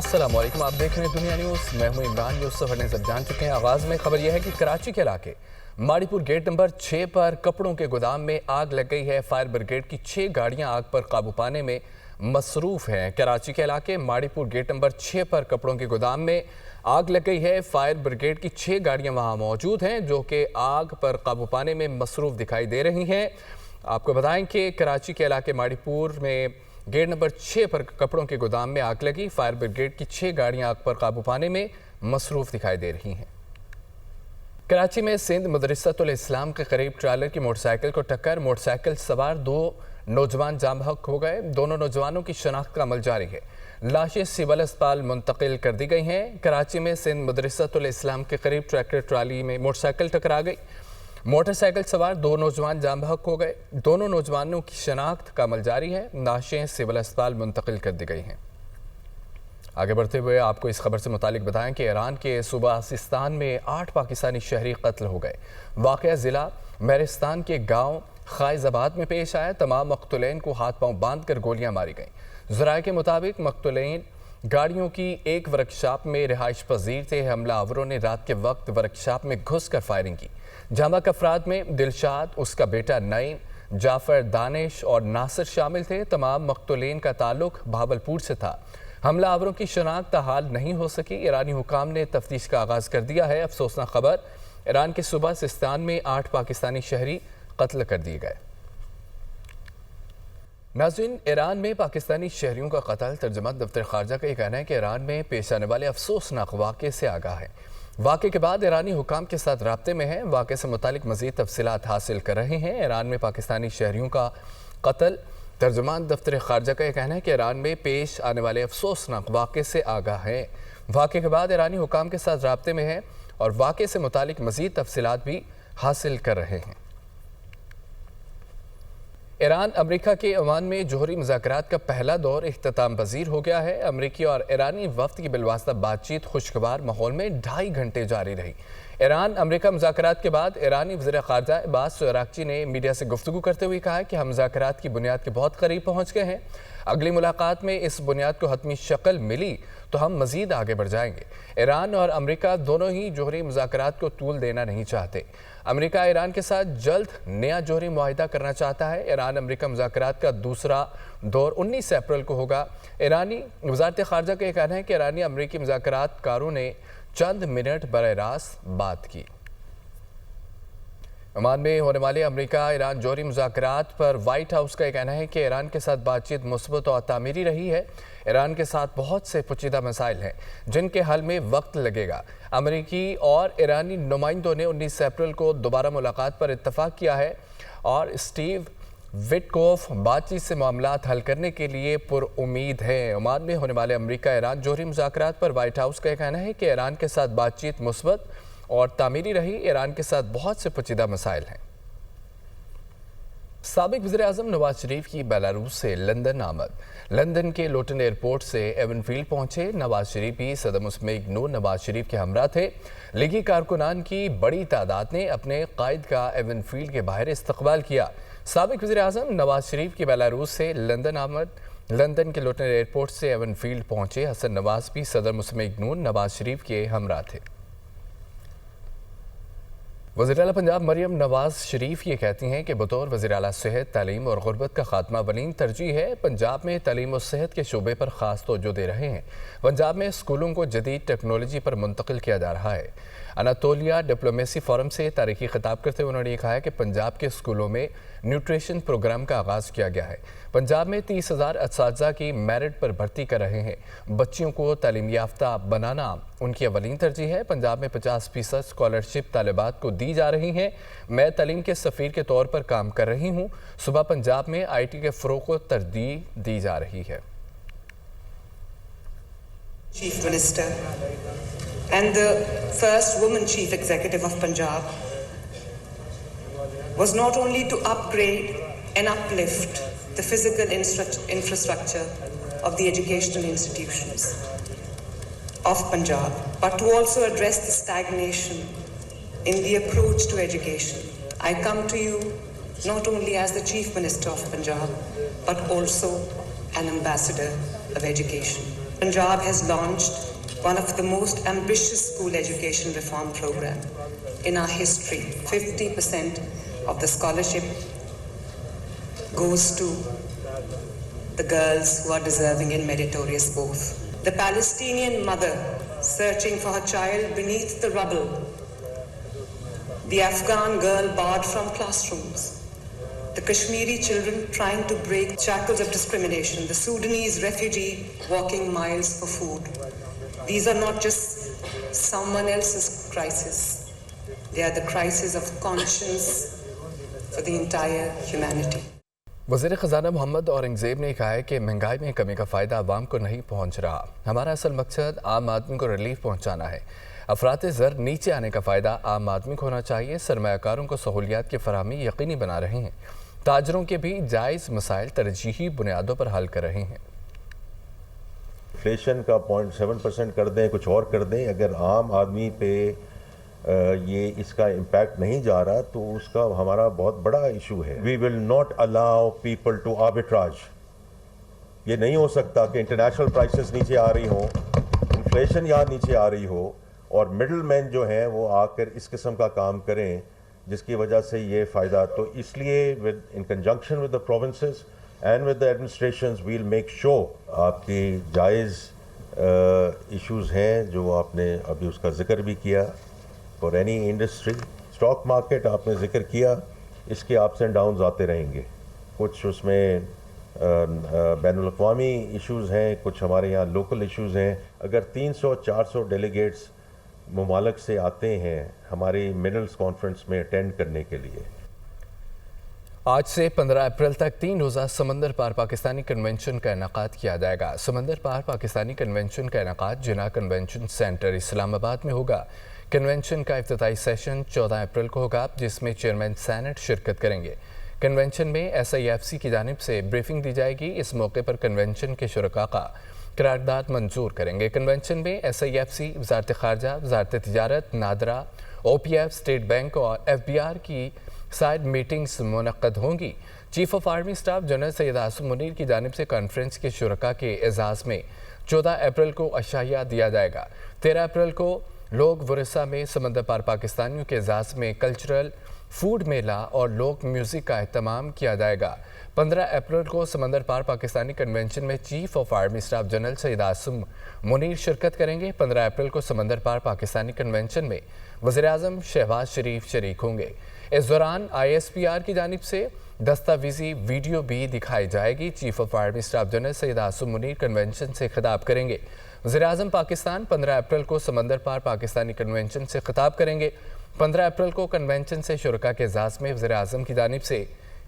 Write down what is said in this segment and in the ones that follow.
अस्सलाम वालेकुम, आप देख रहे हैं दुनिया न्यूज़। मैं हूं इमरान। यूसुफ ने सब जान चुके हैं। आगाज़ में खबर यह है कि कराची के इलाके माड़ीपुर गेट नंबर 6 पर कपड़ों के गोदाम में आग लग गई है। फायर ब्रिगेड की 6 गाड़ियां आग पर काबू पाने में मसरूफ़ हैं। कराची के इलाके माड़ीपुर गेट नंबर 6 पर कपड़ों के गोदाम में आग लग गई है। फायर ब्रिगेड की 6 गाड़ियां वहां मौजूद हैं जो कि आग पर काबू पाने में मसरूफ़ दिखाई दे रही हैं। आपको बताएं कि कराची के इलाके माड़ीपुर में गेट नंबर 6 पर कपड़ों के गोदाम में आग लगी। फायर ब्रिगेड की 6 गाड़ियां आग पर काबू पाने में मसरूफ़ दिखाई दे रही हैं। कराची में सिंध मदरसतुल इस्लाम के करीब ट्रैलर की मोटरसाइकिल को टक्कर, मोटरसाइकिल सवार 2 नौजवान जाम बहक हो गए। दोनों नौजवानों की शनाख्त का अमल जारी है। लाशें सिविल अस्पताल मुंतकिल कर दी गई हैं। कराची में सिंध मदरसतुल इस्लाम के करीब ट्रैक्टर ट्राली में मोटरसाइकिल टकरा गई। मोटरसाइकिल सवार 2 नौजवान जाम बहक हो गए। दोनों नौजवानों की शनाख्त का अमल जारी है। लाशें सिविल अस्पताल मुंतकिल कर दी गई हैं। आगे बढ़ते हुए आपको इस खबर से मुतालिक बताएं कि ईरान के सूबा सिस्तान में 8 पाकिस्तानी शहरी कत्ल हो गए। वाक़या ज़िला मेरिस्तान के गांव खाइज़ाबाद में पेश आया। तमाम मक़तूलीन को हाथ पांव बांध कर गोलियां मारी गईं। ज़राए के मुताबिक मक़तूलीन गाड़ियों की एक वर्कशॉप में रिहाइश पजीर थे। हमलावरों ने रात के वक्त वर्कशॉप में घुस कर फायरिंग की। जामक अफराद में दिलशाद, उसका बेटा नईम, जाफर, दानिश और नासिर शामिल थे। तमाम मक़तूलीन का ताल्लुक भावलपुर से था। हमलावरों की शनाख्त हाल नहीं हो सकी। ईरानी हुकाम ने तफ्तीश का आगाज़ कर दिया है। अफसोसनाक खबर, ईरान के सूबा सिस्तान में 8 पाकिस्तानी शहरी कत्ल कर दिए गए। नाज़रीन, ईरान में पाकिस्तानी शहरियों का कत्ल। तर्जुमान दफ्तर खारजा का यह कहना है कि ईरान में पेश आने वाले अफसोसनाक वाक़े से आगाह है। वाक़े के बाद ईरानी हुकाम के साथ राब्ते में है। वाक़े से मुतालिक मज़ीद तफसीलात हासिल कर रहे हैं। ईरान में पाकिस्तानी शहरियों का कत्ल। तर्जुमान दफ्तर खारजा का यह कहना है कि ईरान में पेश आने वाले अफसोसनाक वाक़े से आगाह है। वाक़े के बाद ईरानी हुकाम के साथ राब्ते में है और वाक़े से मुतालिक मज़ीद तफसीलात भी हासिल कर रहे हैं। ईरान अमेरिका के ओमान में जोहरी मुज़ाकरात का पहला दौर इख्तिताम पजीर हो गया है। अमेरिकी और ईरानी वफ़द की बिलवास्ता बातचीत खुशगवार माहौल में 2.5 घंटे जारी रही। ईरान अमेरिका मुज़ाकरात के बाद ईरानी वज़ीर ख़ारजा अब्बास अराग़ची ने मीडिया से गुफ्तगू करते हुए कहा कि हम मुज़ाकरात की बुनियाद के बहुत करीब पहुँच गए हैं। अगली मुलाकात में इस बुनियाद को हतमी शक्ल मिली तो हम मज़ीद आगे बढ़ जाएंगे। ईरान और अमेरिका दोनों ही जोहरी मुज़ाकरात को तूल देना नहीं चाहते। अमेरिका ईरान के साथ जल्द नया जोहरी मुआहिदा करना चाहता है। ईरान अमेरिका मुज़ाकरात का दूसरा दौर 19 अप्रैल को होगा। ईरानी वज़ारत ख़ारजा का यह कहना है कि ईरानी अमेरिकी मुज़ाकरात कारों ने चंद मिनट बराह रास्त बात की। ओमान में होने वाले अमेरिका ईरान जोहरी मुज़ाकरात पर वाइट हाउस का यह कहना है कि ईरान के साथ बातचीत मुस्बत और तामीरी रही है। ईरान के साथ बहुत से पेचीदा मसाइल हैं जिनके हल में वक्त लगेगा। अमेरिकी और ईरानी नुमाइंदों ने 19 अप्रैल को दोबारा मुलाकात पर इत्तफाक किया है और स्टीव विटकोफ बातचीत से मामलात हल करने के लिए पुरउम्मीद हैं। ओमान में होने वाले अमेरिका ईरान जोहरी मुज़ाकरात पर वाइट हाउस का यह कहना है कि ईरान के साथ बातचीत मुस्बत और तामीरी रही। ईरान के साथ बहुत से पेचीदा मसाइल हैं। साबिक वज़ीर-ए-आज़म नवाज शरीफ की बेलारूस से लंदन आमद। लंदन के लोटन एयरपोर्ट से एवनफील्ड पहुंचे नवाज शरीफ भी सदर मुस्तमेक नूर नवाज शरीफ के हमरा थे। लीगी कारकुनान की बड़ी तादाद ने अपने कायद का एवनफील्ड के बाहर इस्तकबाल किया। साबिक वज़ीर-ए-आज़म नवाज शरीफ की बेलारूस से लंदन आमद। लंदन के लोटन एयरपोर्ट से एवनफील्ड पहुंचे हसन नवाज भी सदर मुस्तमेक नूर नवाज शरीफ के हमरा थे। वज़ीर आला पंजाब मरियम नवाज शरीफ ये कहती हैं कि बतौर वज़ीर आला सेहत, तालीम और गुरबत का खात्मा अवलीन तरजीह है। पंजाब में तालीम और सेहत के शोबे पर ख़ास तवज्जो दे रहे हैं। पंजाब में स्कूलों को जदीद टेक्नोलॉजी पर मुंतकिल किया जा रहा है। अनातोलिया डिप्लोमेसी फोरम से तारीखी खिताब करते हुए उन्होंने कहा है कि पंजाब के स्कूलों में न्यूट्रिशन प्रोग्राम का आगाज़ किया गया है। पंजाब में 30,000 असातिज़ा की मेरिट पर भर्ती कर रहे हैं। बच्चियों को तालीम याफ्ता बनाना उनकी अवलीन तरजीह है। पंजाब में 50% स्कॉलरशिप तालिबात को दी जा रही हैं। मैं तालीम के सफ़ीर के तौर पर काम कर रही हूँ। सुबह पंजाब में IT के फ़रोग़ को तरजीह दी जा रही है। Chief Minister and the first woman Chief Executive of Punjab was not only to upgrade and uplift the physical infrastructure of the educational institutions of Punjab, but to also address the stagnation in the approach to education. I come to you not only as the Chief Minister of Punjab, but also an ambassador of education. Punjab has launched one of the most ambitious school education reform program in our history. 50% of the scholarship goes to the girls who are deserving and meritorious both. The Palestinian mother searching for her child beneath the rubble. The Afghan girl barred from classrooms. The Kashmiri children trying to break shackles of discrimination. The Sudanese refugee walking miles for food. These are not just someone else's crisis. They are the crisis of conscience for the entire humanity. वज़ीर ख़ज़ाना मोहम्मद औरंगज़ेब ने कहा है कि महंगाई में कमी का फ़ायदा आवाम को नहीं पहुँच रहा। हमारा असल मकसद आम आदमी को रिलीफ पहुँचाना है। अफरात ज़र नीचे आने का फ़ायदा आम आदमी को होना चाहिए। सरमायाकारों को सहूलियात की फराहमी यकीनी बना रहे हैं। ताजरों के भी जायज़ मसाइल तरजीही बुनियादों पर हल कर रहे हैं। इन्फ्लेशन का 0.7% कर दें, कुछ और कर दें, अगर आम आदमी पे ये इसका इम्पैक्ट नहीं जा रहा तो उसका हमारा बहुत बड़ा इशू है। We will not allow people to arbitrage. ये नहीं हो सकता कि इंटरनेशनल प्राइसेस नीचे आ रही हो, इन्फ्लेशन यहाँ नीचे आ रही हो और मिडल मैन जो हैं वो आकर इस किस्म का काम करें जिसकी वजह से ये फ़ायदा। तो इसलिए with in conjunction with the provinces and with the administrations we will make sure आपकी जायज़ इश्यूज़ हैं जो आपने अभी उसका ज़िक्र भी किया। For any industry, stock market आपने ज़िक्र किया, इसके अप्स एंड डाउन्स आते रहेंगे। कुछ उसमें बैनुल-अक़वामी इश्यूज़ हैं, कुछ हमारे यहाँ लोकल इश्यूज़ हैं। अगर 300-400 डेलीगेट्स ममालिक से आते हैं हमारी मिनरल्स कॉन्फ्रेंस में अटेंड करने के लिए। आज से 15 अप्रैल तक 3 रोज़ा समंदर पार पाकिस्तानी कन्वेंशन का इनेकाद किया जाएगा। समंदर पार पाकिस्तानी कन्वेंशन का इनेकाद जिना कन्वेंशन सेंटर इस्लामाबाद में होगा। कन्वेंशन का इफ्तिताई सेशन 14 अप्रैल को होगा जिसमें चेयरमैन सेनेट शिरकत करेंगे। कन्वेंशन में SIFC की जानिब से ब्रीफिंग दी जाएगी। इस मौके पर कन्वेंशन के शुरका का करारदाद मंजूर करेंगे। कन्वेंशन में SIFC, वज़ारत ख़ारजा, वज़ारत तिजारत, नादरा, OPF, स्टेट बैंक और FBR की साइड मीटिंग्स मुनक्कद होंगी। Chief of army staff general Syed Asim Munir की जानिब से कॉन्फ्रेंस के शुरका के एजाज़ में 14 अप्रैल को अशाया दिया जाएगा। 13 अप्रैल को लोक वरसा में समंदर पार पाकिस्तानियों के एजाज़ में कल्चरल फूड मेला और लोक म्यूज़िक का एहतमाम किया जाएगा। 15 अप्रैल को समंदर पार पाकिस्तानी कन्वेंशन में chief of army staff general Syed Asim Munir शिरकत करेंगे। 15 अप्रैल को समंदर पार पाकिस्तानी कन्वेंशन में वज़ीर-ए-आज़म शहबाज शरीफ शरीक होंगे। इस दौरान ISPR की जानिब से दस्तावेजी वीडियो भी दिखाई जाएगी। Chief of army staff general Syed Asim Munir convention से खिताब करेंगे। वज़ीर-ए-आज़म पाकिस्तान 15 अप्रैल को समंदर पार पाकिस्तानी कन्वेंशन से खिताब करेंगे। 15 अप्रैल को कन्वेंशन से शुरका के एजाज़ में वज़ीर-ए-आज़म की जानिब से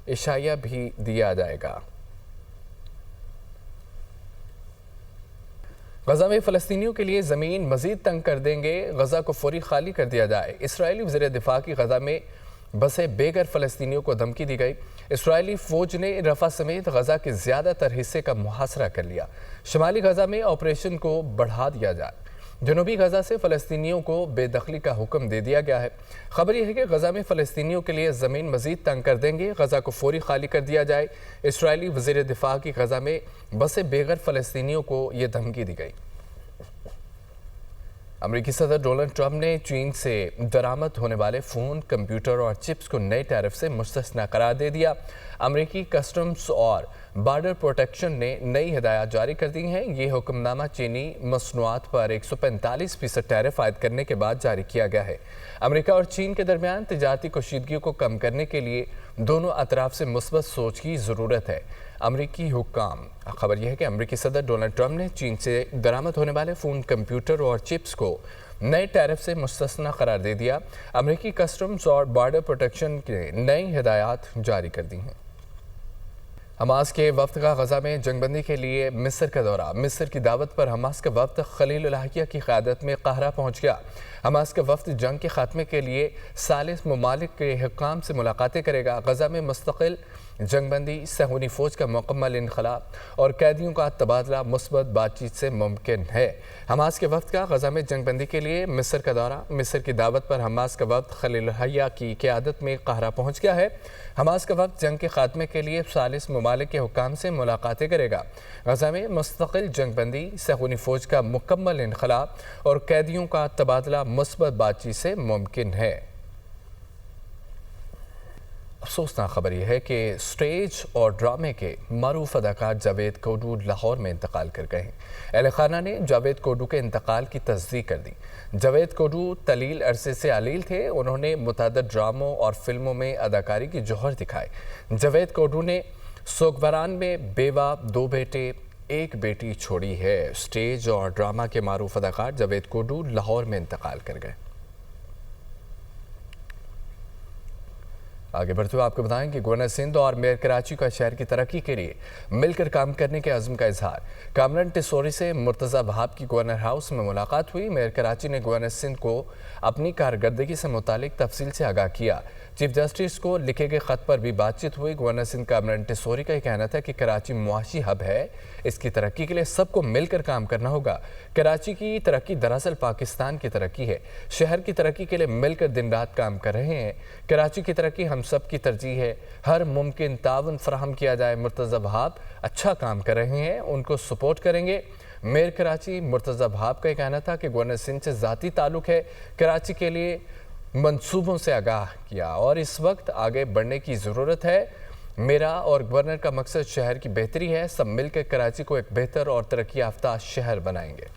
इशाया भी दिया जाएगा। गज़ा में फ़लस्तीनियों के लिए ज़मीन मज़ीद तंग कर देंगे, गज़ा को फौरी खाली कर दिया जाए। इसराइली वज़ीर दिफ़ा की गज़ा में बसे बेघर फ़लस्तीनियों को धमकी दी गई। इसराइली फ़ौज ने रफ़ा समेत गज़ा के ज़्यादातर हिस्से का मुहासरा कर लिया। शुमाली गज़ा में ऑपरेशन को बढ़ा दिया जाए। जनूबी गज़ा से फ़लस्तीनियों को बेदखली का हुक्म दे दिया गया है। खबर यह है कि गज़ा में फ़लस्तीनियों के लिए ज़मीन मज़ीद तंग कर देंगे, गज़ा को फौरी खाली कर दिया जाए। इसराइली वज़ीर दिफ़ा की गज़ा में बसे बेघर फ़लस्तीनियों को ये धमकी दी गई। अमेरिकी सदर डोनाल्ड ट्रंप ने चीन से दरामद होने वाले फ़ोन, कंप्यूटर और चिप्स को नए टैरिफ से मुस्तस्ना करार दे दिया। अमेरिकी कस्टम्स और बॉर्डर प्रोटेक्शन ने नई हिदायत जारी कर दी हैं। ये हुक्मनामा चीनी मसनूआत पर 145% टैरिफ आयद करने के बाद जारी किया गया है। अमेरिका और चीन के दरमियान तिजारती कशीदगी को कम करने के लिए दोनों अतराफ से मुस्बत सोच की ज़रूरत है। अमेरिकी हुक्काम, खबर यह है कि अमेरिकी सदर डोनाल्ड ट्रंप ने चीन से दरामद होने वाले फ़ोन, कंप्यूटर और चिप्स को नए टैरिफ से मुस्तस्ना करार दे दिया। अमेरिकी कस्टम्स और बॉर्डर प्रोटेक्शन ने नई हिदायत जारी कर दी हैं। हमास के वफ्द का गज़ा में जंगबंदी के लिए मिस्र का दौरा। मिस्र की दावत पर हमास का वफ्द खलील अल-हाकिया की क़यादत में काहिरा पहुँच गया। हमास का वफ्द जंग के खात्मे के लिए सालिस ममालिक के हुक्काम से मुलाकातें करेगा। गज़ा में मुस्तकिल जंग बंदी, सहूनी फौज का मुकम्मल इनखला और कैदियों का तबादला मुस्बत बातचीत से मुमकिन है। हमास के वफ्द का गजा में जंग बंदी के लिए मिस्र का दौरा। मिस्र की दावत पर हमास का वफ्द खलील हैया की क़यादत में काहिरा पहुँच गया है। हमास का वफ्द जंग के खात्मे के लिए 40 ममालिक के हुक्काम से मुलाकातें करेगा। गजा में मुस्तकिल जंग बंदी, सहूनी फौज का मुकम्मल इनखला और कैदियों का तबादला मुस्बत बातचीत से मुमकिन है। अफसोसनाक खबर यह है कि स्टेज और ड्रामे के मरूफ अदाकार जावेद कोडू लाहौर में इंतकाल कर गए हैं। अहल खाना ने जावेद कोडू के इंतकाल की तस्दीक कर दी। जावेद कोडू तलील अरसे से अलील थे। उन्होंने मुतअद्दिद ड्रामों और फिल्मों में अदाकारी की जौहर दिखाए। जावेद कोडू ने सोगवारान में बेवा, 2 बेटे, 1 बेटी छोड़ी है। स्टेज और ड्रामा के मरूफ अदाकार जावेद कोडू लाहौर में इंतकाल कर गए। आगे बढ़ते हुए आपको बताएं कि गवर्नर सिंध और मेयर कराची का शहर की तरक्की के लिए मिलकर काम करने के अज़्म का इजहार। कामरान टिसोरी से मुर्तज़ा वहाब की गवर्नर हाउस में मुलाकात हुई। मेयर कराची ने गवर्नर सिंध को अपनी कारकर्दगी से मुतालिक तफसील से आगाह किया। चीफ जस्टिस को लिखे गए ख़त पर भी बातचीत हुई। गवर्नर सिंध कामरान टिसोरी का यह कहना था कि कराची मुआशी हब है, इसकी तरक्की के लिए सबको मिलकर काम करना होगा। कराची की तरक्की दरअसल पाकिस्तान की तरक्की है। शहर की तरक्की के लिए मिलकर दिन रात काम कर रहे हैं। कराची की तरक्की हम सब की तरजीह है। हर मुमकिन ताउन फराहम किया जाए। मुर्तज़ा वहाब अच्छा काम कर रहे हैं, उनको सपोर्ट करेंगे। मेयर कराची मुर्तज़ा वहाब का कहना था कि गवर्नर सिंध से ज़ाती ताल्लुक़ है। कराची के लिए मंसूबों से आगाह किया और इस वक्त आगे बढ़ने की ज़रूरत है। मेरा और गवर्नर का मकसद शहर की बेहतरी है। सब मिलकर कराची को एक बेहतर और तरक्की याफ्ता शहर बनाएंगे।